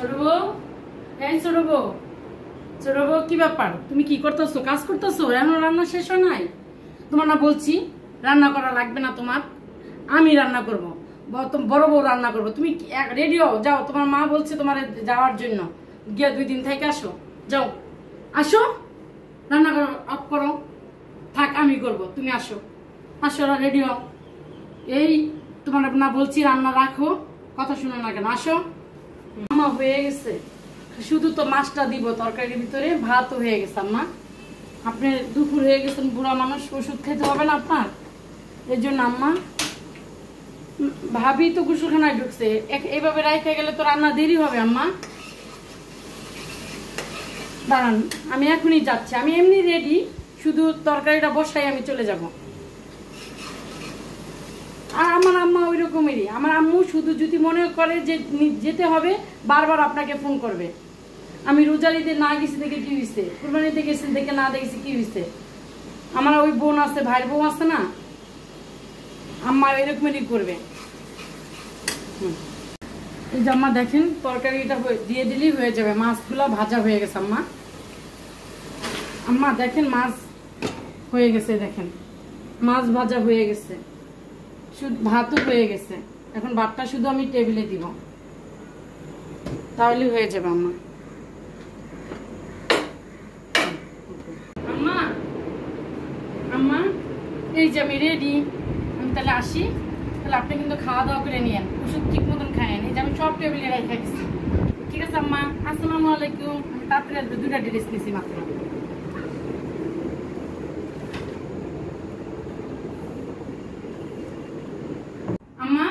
ছোট বউ, এই ছোট বউ, ছোট বউ কি ব্যাপার? তুমি কি করতেছো? কাজ করতেছো? এখন রান্না শেষ হয় নাই? তোমার না বলছি রান্না করা লাগবে না, তোমার আমি রান্না করবো, বড় বউ রান্না করবো। তুমি রেডি হও, যাও। তোমার মা বলছে তোমার যাওয়ার জন্য, গিয়ে 2 দিন থেকে আসো। যাও, আসো, রান্না অফ করো। থাক, আমি করবো, তুমি আসো, আসো, রেডি হও। এই তোমার না বলছি রান্না রাখো, কথা শুনো না কেন? আসো। আম্মা হয়ে গেছে, শুধু তো মাছটা দিব তরকারির ভিতরে, ভাতও হয়ে গেছে। আম্মা আপনি দুপুর হয়ে গেছেন, বুড়া মানুষ, ওষুধ খেতে হবে না আপনার? এর জন্য আম্মা, ভাবি তো গোসলখানায় ঢুকছে, এইভাবে রাইখে গেলে তো রান্না দেরি হবে। আম্মা দাঁড়ান, আমি এখনই যাচ্ছি, আমি এমনি রেডি, শুধু তরকারিটা বসাই আমি চলে যাব। আর আমার আম্মা ওই রকমেরই, আমার আম্মু শুধু যদি মনে করে যে যেতে হবে, বারবার আপনাকে ফোন করবে। আমি রোজারিতে না গেছি দেখে কি হয়েছে, কুরবানিতে গেছি দেখে না দেখেছি কি হয়েছে। আমার ওই বোন আছে, ভাইয়ের বউ আছে না, আম্মা এরকমেরই করবে। এই যে আম্মা দেখেন, তরকারিটা দিয়ে দিলেই হয়ে যাবে, মাছগুলো ভাজা হয়ে গেছে। আম্মা, আম্মা দেখেন মাছ হয়ে গেছে, দেখেন মাছ ভাজা হয়ে গেছে, শুধু ভাতও হয়ে গেছে। এখন ভাতটা শুধু আমি টেবিলে দিব, তাহলে হয়ে যাবে। আম্মা, আম্মা, আম্মা এই যে আমি রেডি, আমি তাহলে আসি। তাহলে আপনি কিন্তু খাওয়া দাওয়া করে নিয়েন, ওষুধ ঠিক মতন খায়েন। এই যে আমি সব টেবিলে রেখে গেছি। ঠিক আছে আম্মা, আসসালামু আলাইকুম। আমি তাড়াতাড়ি আসবো, 2টা ড্রেস নিয়েছি মাত্র। আম্মা,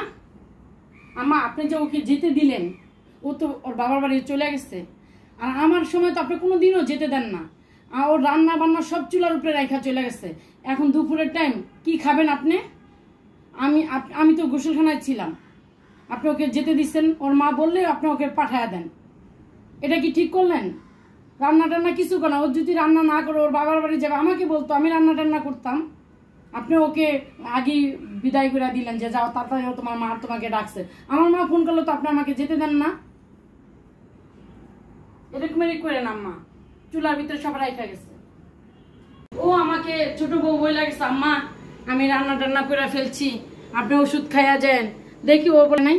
আম্মা আপনি যে ওকে যেতে দিলেন, ও তো ওর বাবার বাড়ি চলে গেছে, আর আমার সময় তো আপনি কোনোদিনও যেতে দেন না। আর ওর রান্না বান্না সব চুলার উপরে রেখা চলে গেছে। এখন দুপুরের টাইম, কি খাবেন আপনি? আমি তো গোসলখানায় ছিলাম, আপনি ওকে যেতে দিচ্ছেন, ওর মা বললে আপনি ওকে পাঠায়া দেন। এটা কি ঠিক করলেন? রান্না টান্না কিছু করে না, ও যদি রান্না না করে ওর বাবার বাড়ি যাবে, আমাকে বলতো, আমি রান্না টান্না করতাম। আপনি ওকে আগেই বিদায় করে দিলেন যে যাও, তাড়াতাড়ি তোমার মা তোমাকে ডাকছে। আমার মা ফোন করলো তো আপনি আমাকে যেতে দেন না। এরকমেরই করেন আম্মা, চুলার ভিতরে সব রাইখা গেছে। ও আমাকে ছোট বউ বই লাগছে, আম্মা আমি রান্না টান্না করে ফেলছি, আপনি ওষুধ খাইয়া যান। দেখি ও বলে নাই,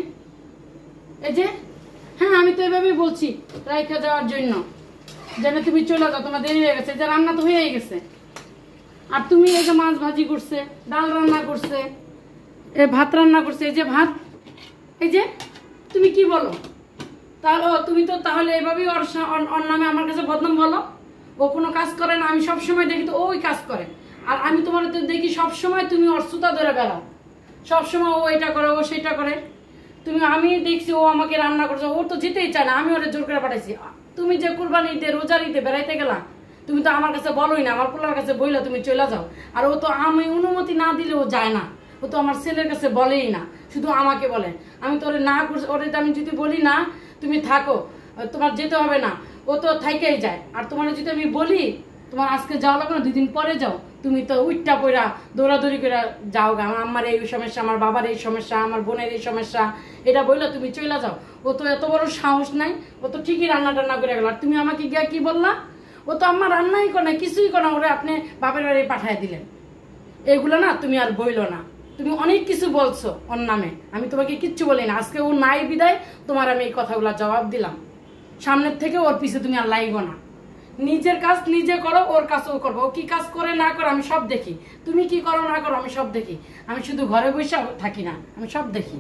এই যে হ্যাঁ আমি তো এভাবেই বলছি রাইখা যাওয়ার জন্য, যেন তুমি চলে যাও, তোমার দেরি হয়ে গেছে। যে রান্না তো হয়েই গেছে, আর তুমি এই যে মাছ ভাজি করছে, ডাল রান্না করছে, ভাত রান্না করছে, এই যে ভাত, এই যে তুমি কি বলো? তাহলে তুমি তো তাহলে এভাবেই ওর নামে আমার কাছে বদনাম বলো। ও কোনো কাজ করে না, আমি সবসময় দেখি তো ওই কাজ করে। আর আমি তোমার তো দেখি সবসময় তুমি ওর সুতা ধরে বেড়াও, সবসময় ও এটা করে, ও সেটা করে। আমি দেখছি ও আমাকে রান্না করছে, ও তো যেতেই চায় না, আমি ওরা জোর করে পাঠাইছি। তুমি যে কুরবানি ঈদে, রোজার ঈদে বেড়াইতে গেলা, তুমি তো আমার কাছে বলোই না, আমার পোলার কাছে বইলা তুমি চলে যাও। আর ও তো আমি অনুমতি না দিলে ও যায় না, ও তো আমার ছেলের কাছে বলেই না, শুধু আমাকে বলে। আমি তো ওরে না করছি, ওরে আমি যদি বলি না তুমি থাকো, তোমার যেতে হবে না, ও তো থাইকেই যায়। আর তোমার যদি আমি বলি তোমার আজকে যাওয়া লাগবে না, 2 দিন পরে যাও, তুমি তো উইটটা পইরা দৌড়াদৌড়ি করে যাও গা, আমার এই সমস্যা, আমার বাবার এই সমস্যা, আমার বোনের এই সমস্যা, এটা বললো তুমি চলে যাও। ও তো এত বড় সাহস নাই, ও তো ঠিকই রান্না টান্না করে গেল। আর তুমি আমাকে গিয়া কি বললা? ও তো আমার রান্নাই করে না, কিছুই করে না, ওরে আপনি বাপের বাড়ি পাঠিয়ে দিলেন। এগুলো না তুমি আর বইলো না, তুমি অনেক কিছু বলছো ওর নামে, আমি তোমাকে কিচ্ছু বলি না। আজকে ও নাই বিদায় তোমার আমি এই কথাগুলো জবাব দিলাম। সামনের থেকে ওর পিছে তুমি আর লাইগো না, নিজের কাজ নিজে করো, ওর কাজ ও করবো। ও কি কাজ করে না করে আমি সব দেখি, তুমি কি করো না করো আমি সব দেখি। আমি শুধু ঘরে বসে থাকি না, আমি সব দেখি।